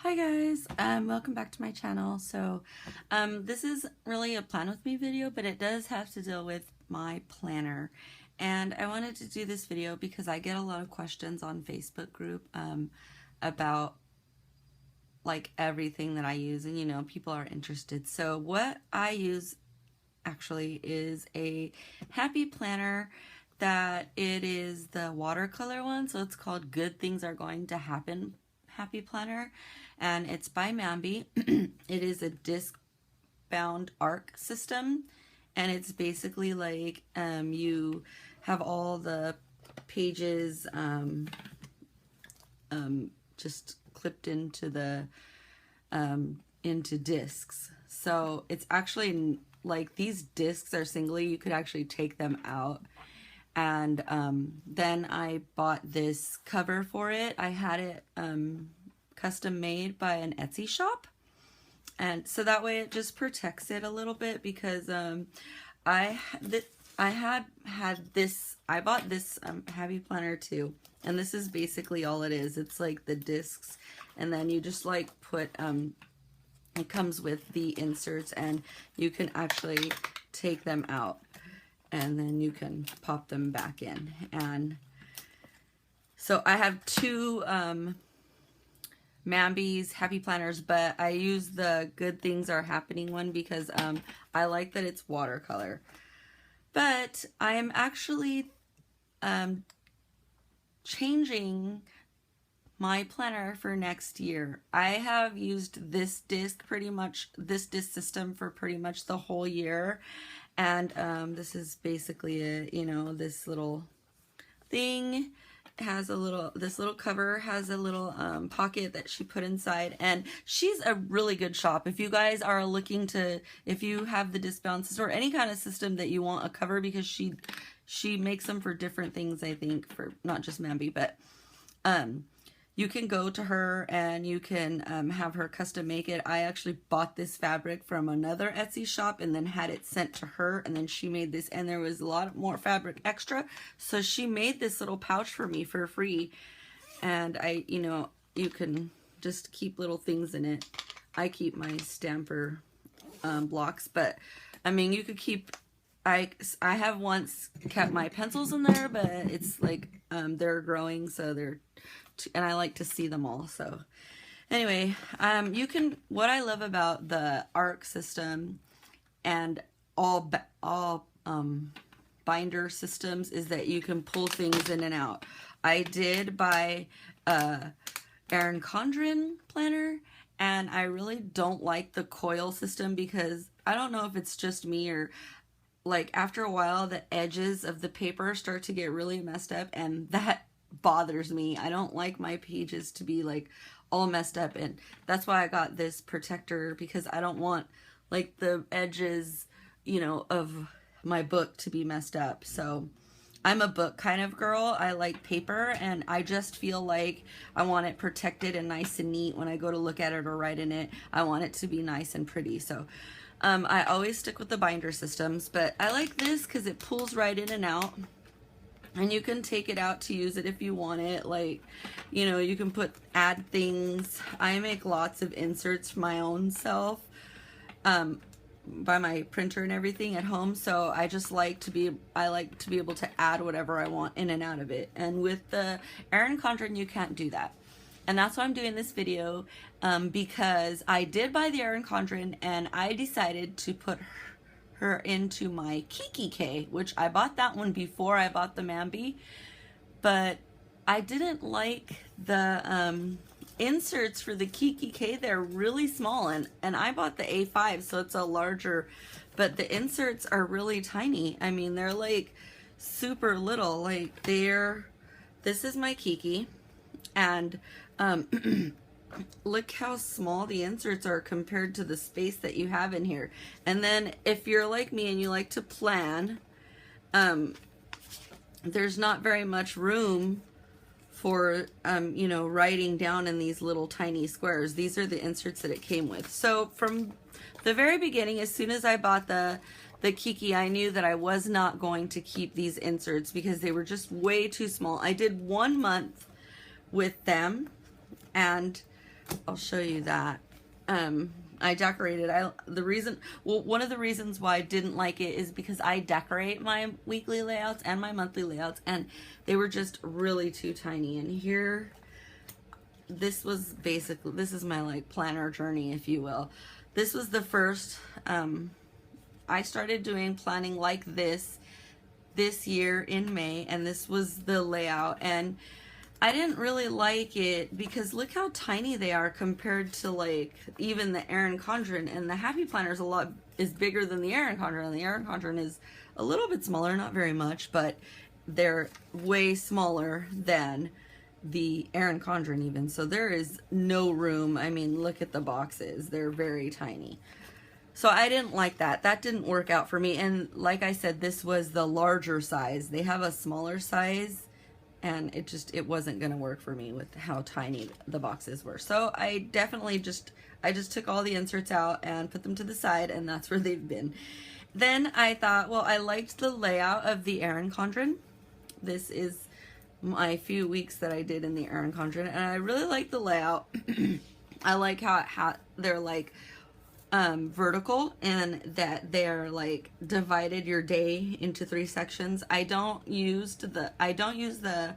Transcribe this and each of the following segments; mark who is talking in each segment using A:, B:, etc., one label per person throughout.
A: Hi guys, welcome back to my channel. So this is really a plan with me video, but it does have to deal with my planner. And I wanted to do this video because I get a lot of questions on Facebook group about like everything that I use, and you know, people are interested. So what I use actually is a happy planner that it is the watercolor one, so it's called Good Things Are Going to Happen Happy Planner, and it's by Mambi. It is a disc bound arc system, and it's basically like you have all the pages just clipped into the into discs. So it's actually like these discs are singly, you could actually take them out. And then I bought this cover for it. I had it custom made by an Etsy shop, and so that way it just protects it a little bit, because I bought this Happy Planner too, and this is basically all it is. It's like the discs, and then you just like put it comes with the inserts, and you can actually take them out and then you can pop them back in. And so I have two Mambi's Happy Planners, but I use the Good Things Are Happening one because I like that it's watercolor. But I am actually changing my planner for next year. I have used this disc system for pretty much the whole year. And this is basically a, you know, this little thing has a little, this little cover has a little pocket that she put inside, and she's a really good shop. If you guys are looking to, if you have the disc bound system or any kind of system that you want a cover, because she makes them for different things, I think, for not just Mambi, but you can go to her and you can have her custom make it. I actually bought this fabric from another Etsy shop and then had it sent to her, and then she made this, and there was a lot more fabric extra, so she made this little pouch for me for free. And you know, you can just keep little things in it. I keep my stamper blocks, but I mean, you could keep, I have once kept my pencils in there, but it's like they're growing, so they're, and I like to see them all. So anyway, you can, what I love about the ARC system and all binder systems is that you can pull things in and out. I did buy Erin Condren planner, and I really don't like the coil system, because I don't know if it's just me, or like after a while the edges of the paper start to get really messed up, and that bothers me. I don't like my pages to be like all messed up, and that's why I got this protector, because I don't want like the edges, you know, of my book to be messed up. So I'm a book kind of girl. I like paper, and I just feel like I want it protected and nice and neat when I go to look at it or write in it. I want it to be nice and pretty. So I always stick with the binder systems, but I like this because it pulls right in and out. And you can take it out to use it if you want it. Like, you know, you can add things. I make lots of inserts for my own self by my printer and everything at home. So I just like to be, able to add whatever I want in and out of it. And with the Erin Condren, you can't do that. And that's why I'm doing this video, because I did buy the Erin Condren, and I decided to put her into my Kikki K, which I bought that one before I bought the Mambi, but I didn't like the inserts for the Kikki K. They're really small, and I bought the A5, so it's a larger, but the inserts are really tiny. I mean, they're like super little. Like this is my Kikki, and look how small the inserts are compared to the space that you have in here. And then if you're like me and you like to plan, there's not very much room for you know, writing down in these little tiny squares. These are the inserts that it came with. So from the very beginning, as soon as I bought the Kikki, I knew that I was not going to keep these inserts because they were just way too small. I did 1 month with them, and I'll show you that. I decorated. One of the reasons why I didn't like it is because I decorate my weekly layouts and my monthly layouts, and they were just really too tiny. And here, this is my like planner journey, if you will. This was the first, I started doing planning like this year in May, and this was the layout, and I didn't really like it because look how tiny they are compared to like even the Erin Condren, and the Happy Planner is bigger than the Erin Condren, and the Erin Condren is a little bit smaller, not very much, but they're way smaller than the Erin Condren even. So there is no room. I mean, look at the boxes. They're very tiny. So I didn't like that. That didn't work out for me. And like I said, this was the larger size. They have a smaller size, and it wasn't going to work for me with how tiny the boxes were. So I just took all the inserts out and put them to the side, and that's where they've been. Then I thought, well, I liked the layout of the Erin Condren. This is my few weeks that I did in the Erin Condren, and I really like the layout. I like how they're like vertical, and that they're like divided your day into 3 sections. I don't use the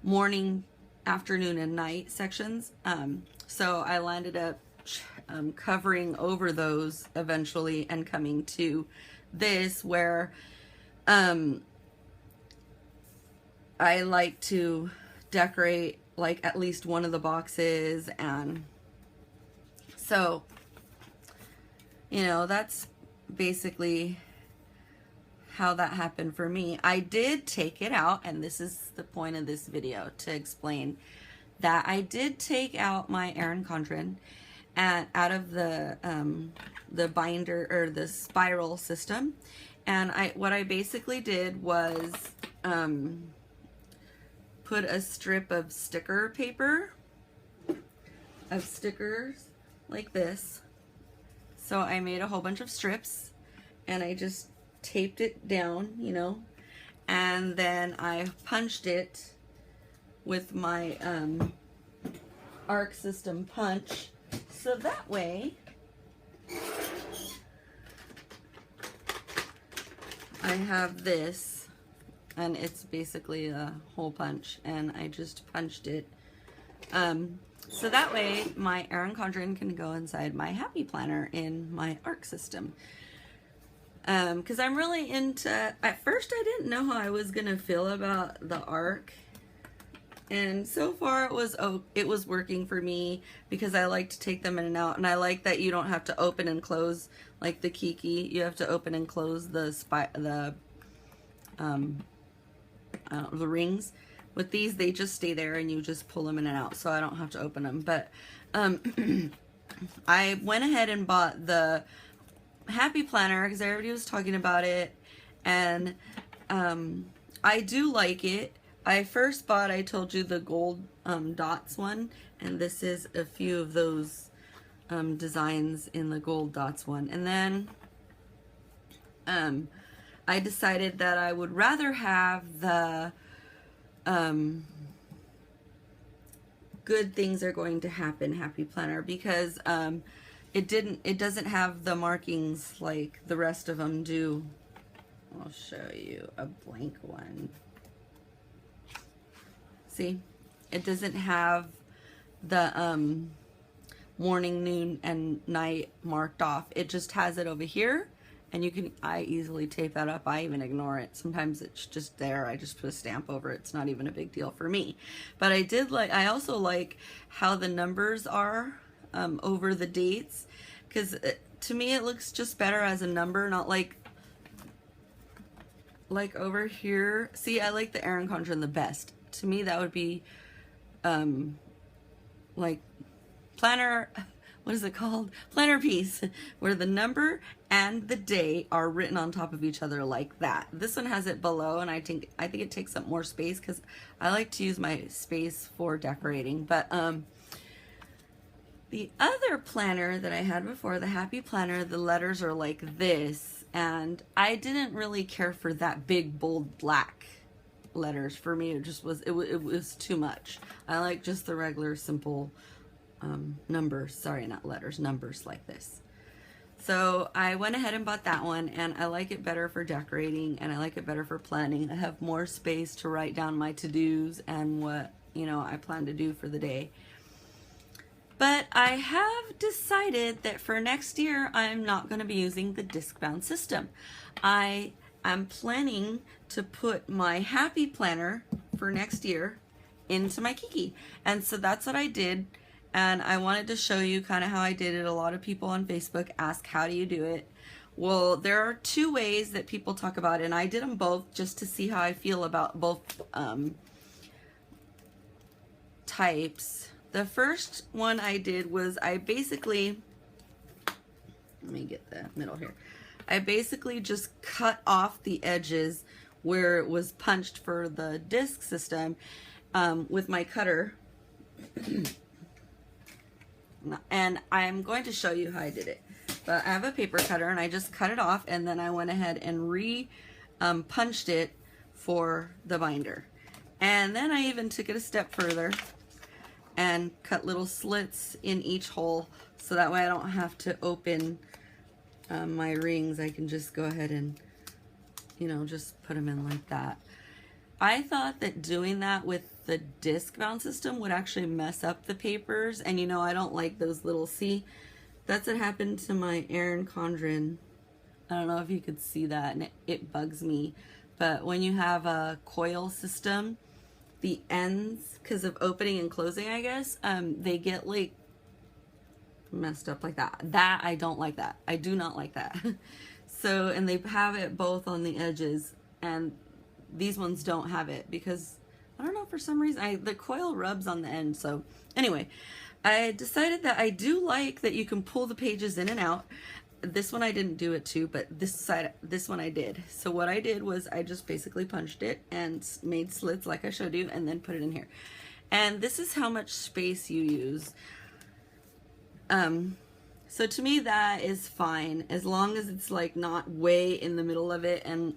A: morning, afternoon, and night sections. So I landed up covering over those eventually and coming to this where I like to decorate like at least one of the boxes, and so that's basically how that happened for me. I did take it out, and this is the point of this video, to explain that I did take out my Erin Condren and out of the binder or the spiral system, and what I basically did was put a strip of sticker paper of stickers like this. So I made a whole bunch of strips, and I just taped it down, and then I punched it with my arc system punch, so that way I have this, and it's basically a hole punch, and I just punched it. So that way my Erin Condren can go inside my Happy Planner in my arc system. Because I'm really into, at first I didn't know how I was going to feel about the arc. And so far it was working for me, because I like to take them in and out, and I like that you don't have to open and close like the Kikki. You have to open and close the rings. With these, they just stay there and you just pull them in and out, so I don't have to open them. But I went ahead and bought the Happy Planner because everybody was talking about it, and I do like it. I first bought, I told you, the gold dots one, and this is a few of those designs in the gold dots one. And then I decided that I would rather have the good things are going to happen Happy Planner, because it doesn't have the markings like the rest of them do. I'll show you a blank one. See, it doesn't have the morning, noon, and night marked off. It just has it over here, and I easily tape that up. I even ignore it. Sometimes it's just there. I just put a stamp over it. It's not even a big deal for me. But I also like how the numbers are over the dates, because to me it looks just better as a number, not like over here. See, I like the Erin Condren the best. To me, that would be like planner, what is it called? Planner piece, where the number and the day are written on top of each other like that. This one has it below, and I think it takes up more space because I like to use my space for decorating. But the other planner that I had before, the Happy Planner, the letters are like this, and I didn't really care for that big, bold, black letters. For me, it was too much. I like just the regular, simple numbers, sorry, not letters, numbers like this. So I went ahead and bought that one, and I like it better for decorating, and I like it better for planning. I have more space to write down my to-dos and what, you know, I plan to do for the day. But I have decided that for next year, I'm not going to be using the disc-bound system. I am planning to put my Happy Planner for next year into my Kikki. And so that's what I did. And I wanted to show you kind of how I did it. A lot of people on Facebook ask, how do you do it? Well, there are two ways that people talk about it, and I did them both just to see how I feel about both types. The first one I did was I basically, let me get the middle here. I basically just cut off the edges where it was punched for the disc system with my cutter. And I'm going to show you how I did it. But I have a paper cutter, and I just cut it off, and then I went ahead and punched it for the binder. And then I even took it a step further and cut little slits in each hole, so that way I don't have to open my rings. I can just go ahead and, you know, just put them in like that. I thought that doing that with the disc bound system would actually mess up the papers, and you know, I don't like those little, see, that's what happened to my Erin Condren. I don't know if you could see that, and it bugs me, but when you have a coil system, the ends, because of opening and closing, I guess, they get like messed up like that. I don't like that. I do not like that. So, and they have it both on the edges, and these ones don't have it because I don't know, for some reason the coil rubs on the end. So anyway, I decided that I do like that you can pull the pages in and out. This one I didn't do it to, but this one I did. So what I did was I just basically punched it and made slits like I showed you, and then put it in here. And this is how much space you use. So to me that is fine, as long as it's like not way in the middle of it. And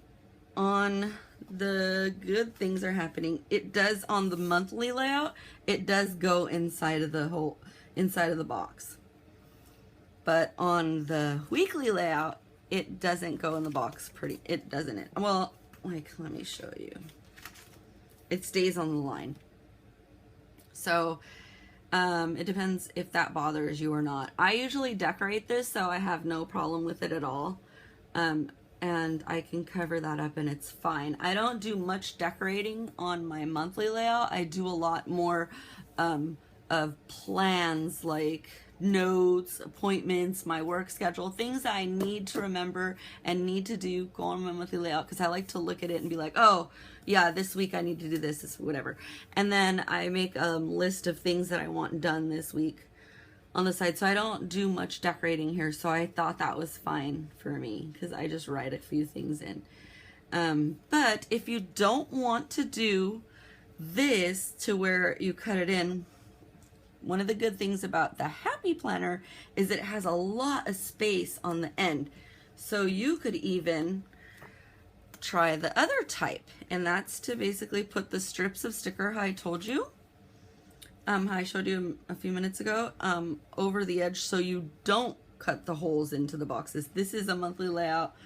A: on the good things are happening, it does, on the monthly layout, it does go inside of the whole inside of the box. But on the weekly layout, it doesn't go in the box. It doesn't. Well, like, let me show you. It stays on the line. So it depends if that bothers you or not. I usually decorate this, so I have no problem with it at all. And I can cover that up and it's fine. I don't do much decorating on my monthly layout. I do a lot more of plans, like notes, appointments, my work schedule, things that I need to remember and need to do go on my monthly layout, because I like to look at it and be like, oh yeah, this week I need to do this whatever. And then I make a list of things that I want done this week on the side. So I don't do much decorating here, so I thought that was fine for me because I just write a few things in. But if you don't want to do this to where you cut it in, one of the good things about the Happy Planner is it has a lot of space on the end. So you could even try the other type, and that's to basically put the strips of sticker, how I told you, how I showed you a few minutes ago, over the edge, so you don't cut the holes into the boxes. This is a monthly layout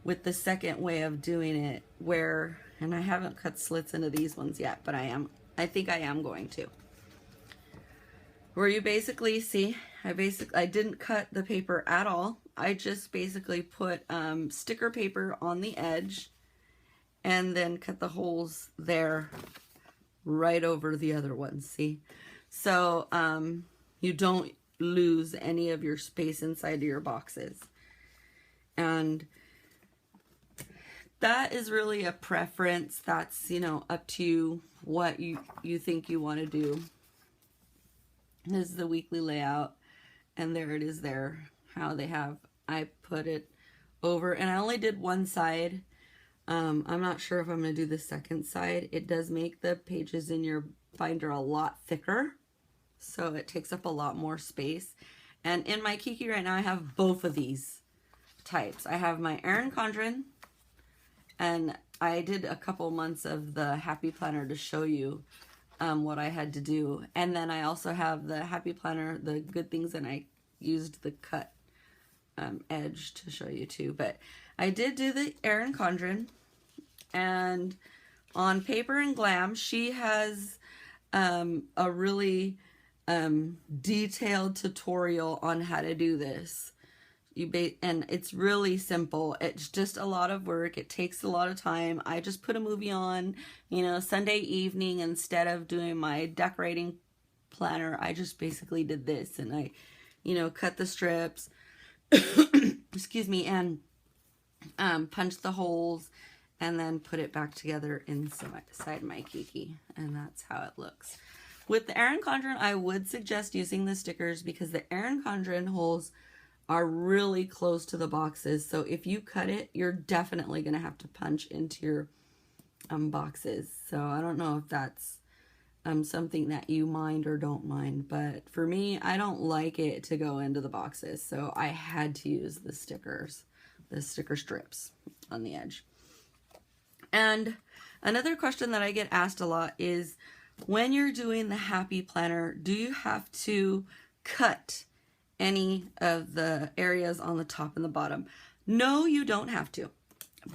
A: with the second way of doing it, where, and I haven't cut slits into these ones yet, but I think I am going to. Where you basically see, I didn't cut the paper at all. I just basically put sticker paper on the edge and then cut the holes there right over the other ones, see? So you don't lose any of your space inside of your boxes. And that is really a preference. That's, you know, up to you what you think you want to do. This is the weekly layout, and there it is there, how they have, I put it over, and I only did one side. I'm not sure if I'm going to do the second side. It does make the pages in your binder a lot thicker, so it takes up a lot more space. And in my Kikki right now, I have both of these types. I have my Erin Condren, and I did a couple months of the Happy Planner to show you what I had to do. And then I also have the Happy Planner, the good things, and I used the cut edge to show you too. But I did do the Erin Condren, and on Paper and Glam, she has a really detailed tutorial on how to do this. And it's really simple. It's just a lot of work. It takes a lot of time. I just put a movie on, you know, Sunday evening instead of doing my decorating planner. I just basically did this, and I, you know, cut the strips, excuse me, and punched the holes, and then put it back together inside my Kikki, and that's how it looks. With the Erin Condren, I would suggest using the stickers because the Erin Condren holes are really close to the boxes. So if you cut it, you're definitely going to have to punch into your boxes. So I don't know if that's something that you mind or don't mind, but for me, I don't like it to go into the boxes. So I had to use the stickers, the sticker strips on the edge. And another question that I get asked a lot is, when you're doing the Happy Planner, do you have to cut any of the areas on the top and the bottom? No, you don't have to,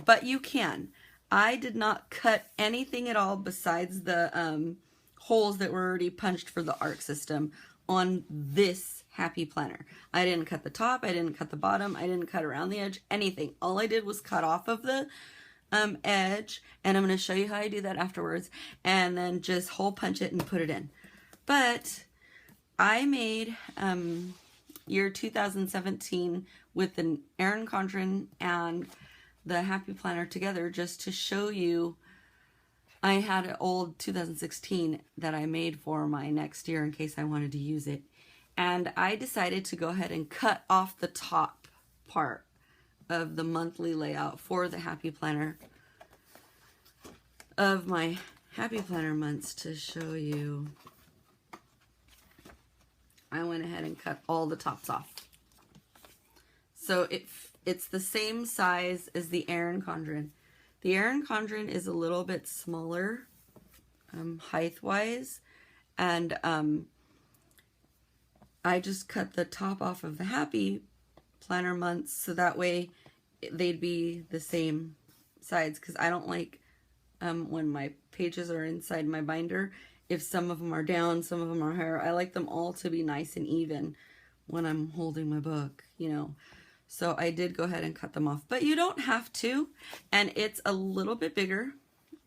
A: but you can. I did not cut anything at all besides the holes that were already punched for the arc system on this Happy Planner. I didn't cut the top, I didn't cut the bottom, I didn't cut around the edge, anything. All I did was cut off of the edge, and I'm going to show you how I do that afterwards, and then just hole punch it and put it in. But I made year 2017 with an Erin Condren and the Happy Planner together just to show you. I had an old 2016 that I made for my next year in case I wanted to use it, and I decided to go ahead and cut off the top part of the monthly layout for the Happy Planner of my Happy Planner months to show you. I went ahead and cut all the tops off. So it's the same size as the Erin Condren. The Erin Condren is a little bit smaller height-wise, and I just cut the top off of the Happy Planner months so that way they'd be the same sides, because I don't like when my pages are inside my binder, if some of them are down, some of them are higher. I like them all to be nice and even when I'm holding my book, you know. So I did go ahead and cut them off, but you don't have to. And it's a little bit bigger,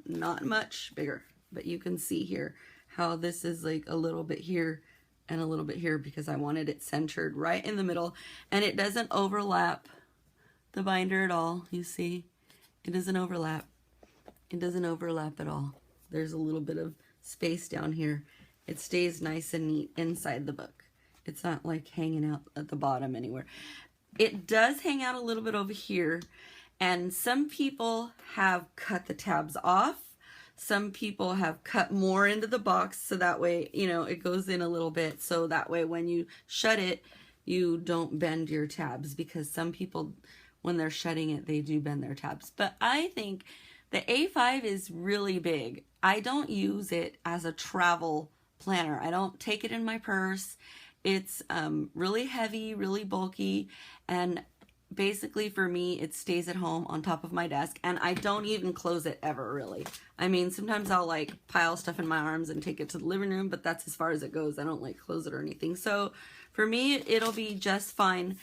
A: not much bigger, but you can see here how this is like a little bit here and a little bit here because I wanted it centered right in the middle, and it doesn't overlap the binder at all. You see, it doesn't overlap. It doesn't overlap at all. There's a little bit of space down here. It stays nice and neat inside the book. It's not like hanging out at the bottom anywhere. It does hang out a little bit over here, and some people have cut the tabs off. Some people have cut more into the box so that way, you know, it goes in a little bit, so that way when you shut it, you don't bend your tabs, because some people, when they're shutting it, they do bend their tabs. But I think the A5 is really big. I don't use it as a travel planner. I don't take it in my purse. It's really heavy, really bulky, and basically for me, it stays at home on top of my desk, and I don't even close it ever, really. I mean, sometimes I'll like pile stuff in my arms and take it to the living room, but that's as far as it goes. I don't like close it or anything. So for me, it'll be just fine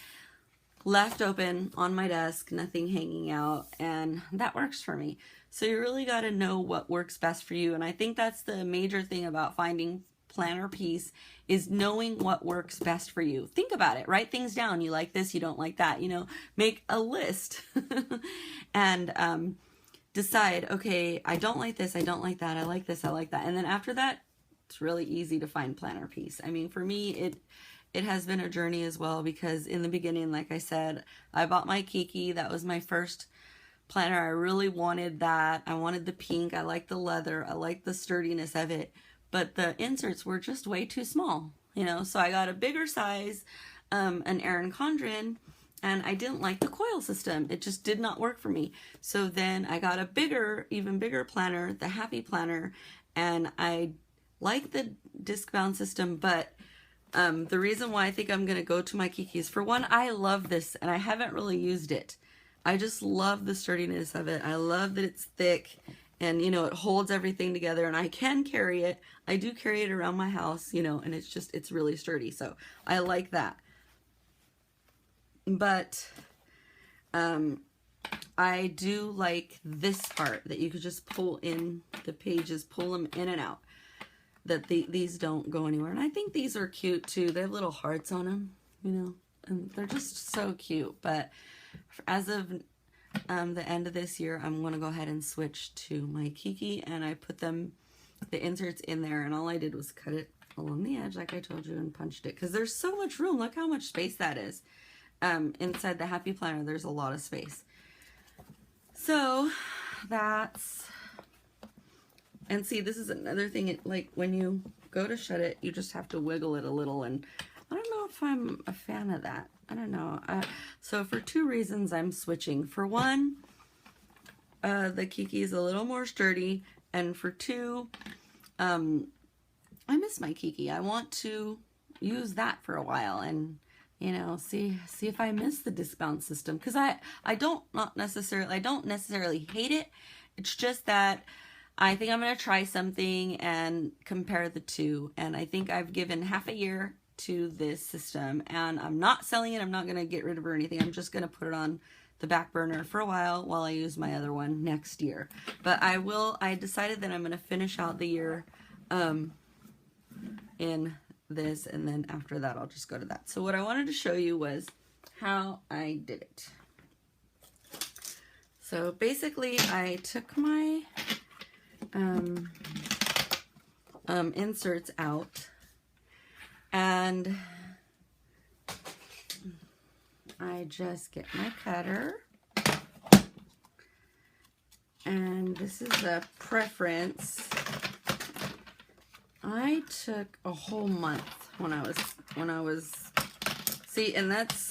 A: left open on my desk, nothing hanging out, and that works for me. So you really got to know what works best for you, and I think that's the major thing about finding planner piece, is knowing what works best for you. Think about it, write things down. You like this, you don't like that, you know, make a list and decide, okay, I don't like this, I don't like that, I like this, I like that. And then after that, it's really easy to find planner piece. I mean, for me, it has been a journey as well, because in the beginning, like I said, I bought my Kikki. That was my first planner. I really wanted that. I wanted the pink. I like the leather. I like the sturdiness of it. But the inserts were just way too small, you know, so I got a bigger size, an Erin Condren, and I didn't like the coil system. It just did not work for me. So then I got a bigger, even bigger planner, the Happy Planner, and I like the disc bound system, but the reason why I think I'm going to go to my Kikki is, for one, I love this and I haven't really used it. I just love the sturdiness of it. I love that it's thick and, you know, it holds everything together, and I can carry it. I do carry it around my house, you know, and it's really sturdy. So I like that. But I do like this part that you could just pull in the pages, pull them in and out, that these don't go anywhere. And I think these are cute too. They have little hearts on them, you know, and they're just so cute. But as of the end of this year, I'm going to go ahead and switch to my Kikki, and I put the inserts in there, and all I did was cut it along the edge like I told you and punched it, because there's so much room. Look how much space that is. Inside the Happy Planner, there's a lot of space. So that's, and see, this is another thing, like when you go to shut it, you just have to wiggle it a little, and I don't know if I'm a fan of that. I don't know. So for two reasons, I'm switching. For one, the Kikki is a little more sturdy, and for two, I miss my Kikki. I want to use that for a while and, you know, see if I miss the disc bound system, because I don't necessarily hate it. It's just that I think I'm going to try something and compare the two, and I think I've given half a year to this system, and I'm not selling it. I'm not going to get rid of it or anything. I'm just going to put it on the back burner for a while I use my other one next year. But I decided that I'm going to finish out the year in this, and then after that I'll just go to that. So what I wanted to show you was how I did it. So basically I took my inserts out, and I just get my cutter, and this is a preference. I took a whole month when I was see, and that's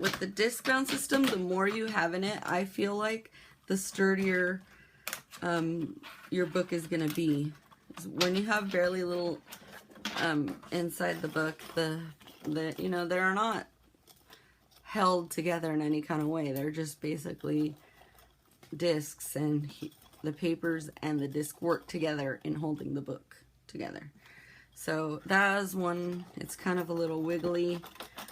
A: with the disc bound system. The more you have in it, I feel like the sturdier your book is gonna be. When you have barely little inside the book, the you know, they're not held together in any kind of way. They're just basically discs, and the papers and the disc work together in holding the book together. So that is one. It's kind of a little wiggly.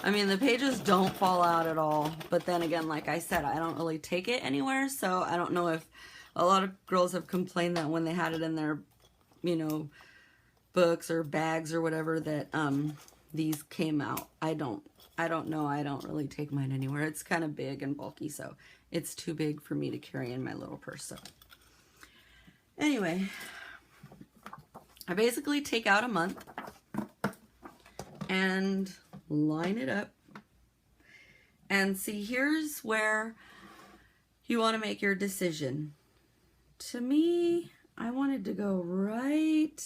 A: I mean, the pages don't fall out at all, but then again, like I said, I don't really take it anywhere, so I don't know if a lot of girls have complained that when they had it in their, you know, books or bags or whatever, that these came out. I don't know. I don't really take mine anywhere. It's kind of big and bulky, so it's too big for me to carry in my little purse. So anyway, I basically take out a month and line it up, and see, here's where you want to make your decision. To me, I wanted to go right,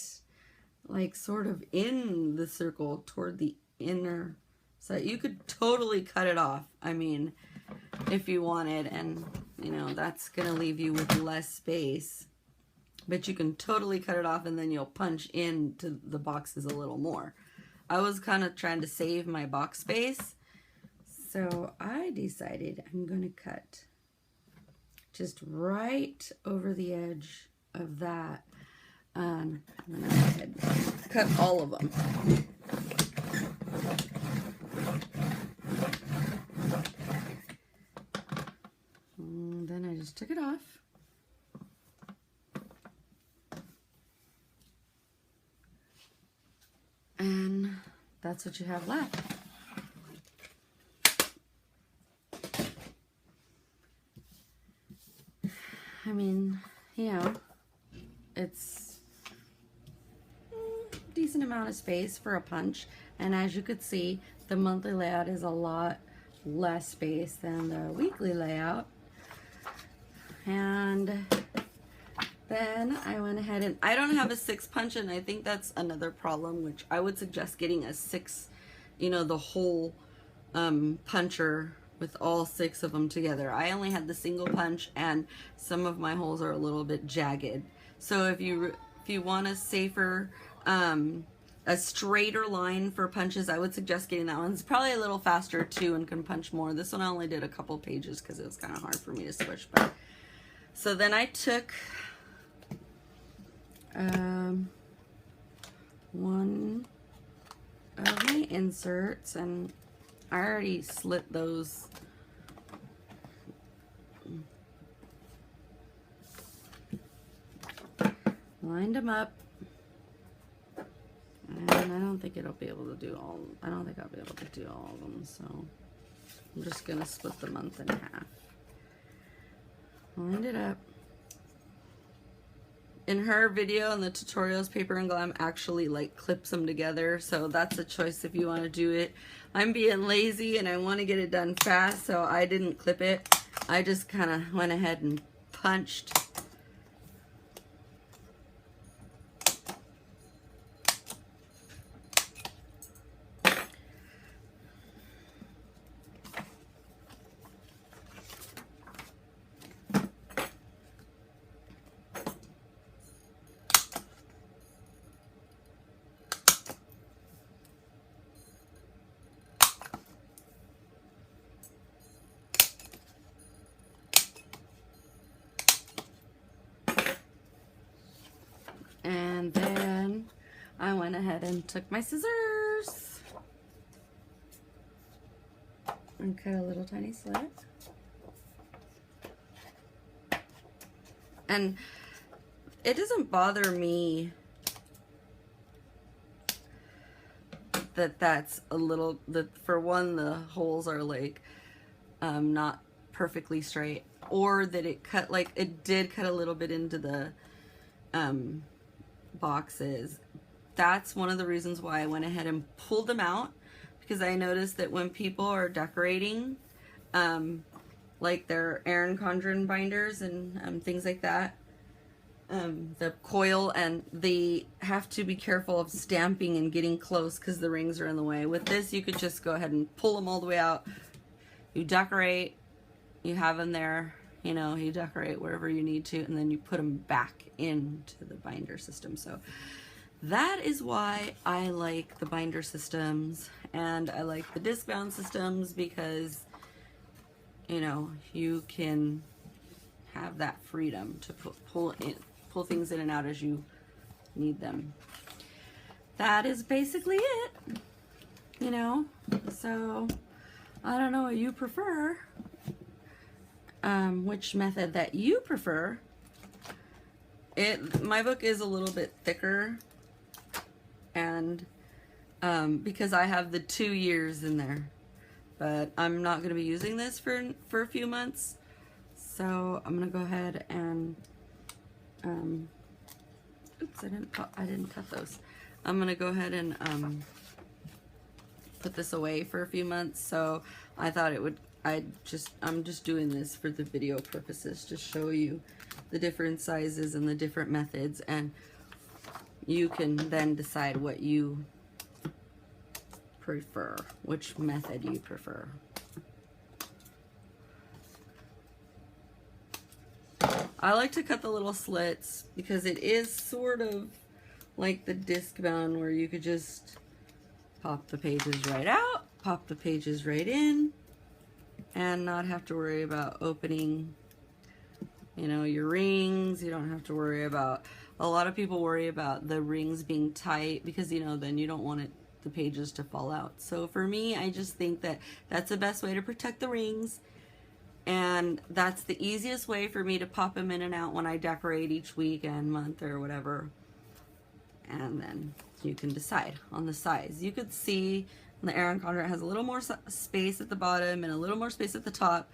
A: like sort of in the circle toward the inner side. You could totally cut it off, I mean, if you wanted, and you know, that's gonna leave you with less space, but you can totally cut it off, and then you'll punch into the boxes a little more. I was kind of trying to save my box space, so I decided I'm gonna cut just right over the edge of that. I'm gonna go ahead and cut all of them. And then I just took it off. And that's what you have left. I mean, you know, it's a decent amount of space for a punch, and as you could see, the monthly layout is a lot less space than the weekly layout. And then I went ahead, and I don't have a 6 punch, and I think that's another problem, which I would suggest getting a 6, you know, the whole puncher with all 6 of them together. I only had the single punch, and some of my holes are a little bit jagged. So if you want a safer a straighter line for punches, I would suggest getting that one. It's probably a little faster too and can punch more. This one I only did a couple pages because it was kind of hard for me to switch. But so then I took one of my inserts, and I already slit those. Lined them up, and I don't think it'll be able to do all. I don't think I'll be able to do all of them, so I'm just gonna split the month in half. Lined it up. In her video and the tutorials, Paper and Glam actually like clips them together, so that's a choice if you want to do it. I'm being lazy and I want to get it done fast, so I didn't clip it. I just kind of went ahead and punched. And then I went ahead and took my scissors and cut a little tiny slit. And it doesn't bother me that that's a little, that for one, the holes are like not perfectly straight, or that it cut, like it did cut a little bit into the boxes. That's one of the reasons why I went ahead and pulled them out, because I noticed that when people are decorating like their Erin Condren binders and things like that, the coil, and they have to be careful of stamping and getting close because the rings are in the way. With this, you could just go ahead and pull them all the way out. You decorate, you have them there, you know, you decorate wherever you need to, and then you put them back into the binder system. So that is why I like the binder systems, and I like the disc bound systems, because, you know, you can have that freedom to pull things in and out as you need them. That is basically it, you know. So I don't know what you prefer, which method that you prefer. My book is a little bit thicker, and because I have the 2 years in there, but I'm not going to be using this for a few months, so I'm going to go ahead and oops, I didn't cut those. I'm going to go ahead and put this away for a few months. So I thought it would, I'm just doing this for the video purposes to show you the different sizes and the different methods, and you can then decide what you prefer, which method you prefer. I like to cut the little slits because it is sort of like the disc bound, where you could just pop the pages right out, pop the pages right in, and not have to worry about opening, you know, your rings. You don't have to worry about, a lot of people worry about the rings being tight because, you know, then you don't want the pages to fall out. So for me, I just think that that's the best way to protect the rings, and that's the easiest way for me to pop them in and out when I decorate each week and month or whatever. And then you can decide on the size. You could see the Erin Condren has a little more space at the bottom and a little more space at the top,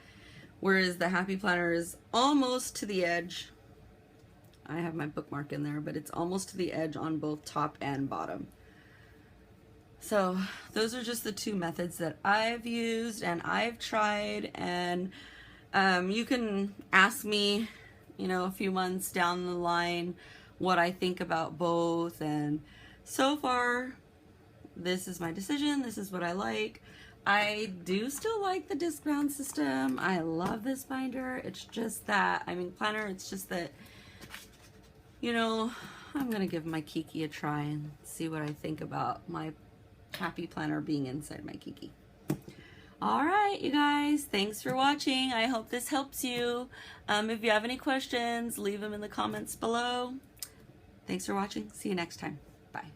A: whereas the Happy Planner is almost to the edge. I have my bookmark in there, but it's almost to the edge on both top and bottom. So those are just the two methods that I've used and I've tried, and you can ask me, you know, a few months down the line what I think about both, and so far this is my decision. This is what I like. I do still like the disc bound system. I love this binder. It's just that, I mean, planner, it's just that, you know, I'm gonna give my Kikki a try and see what I think about my happy planner being inside my Kikki. All right, you guys, thanks for watching. I hope this helps you. If you have any questions, leave them in the comments below. Thanks for watching. See you next time. Bye.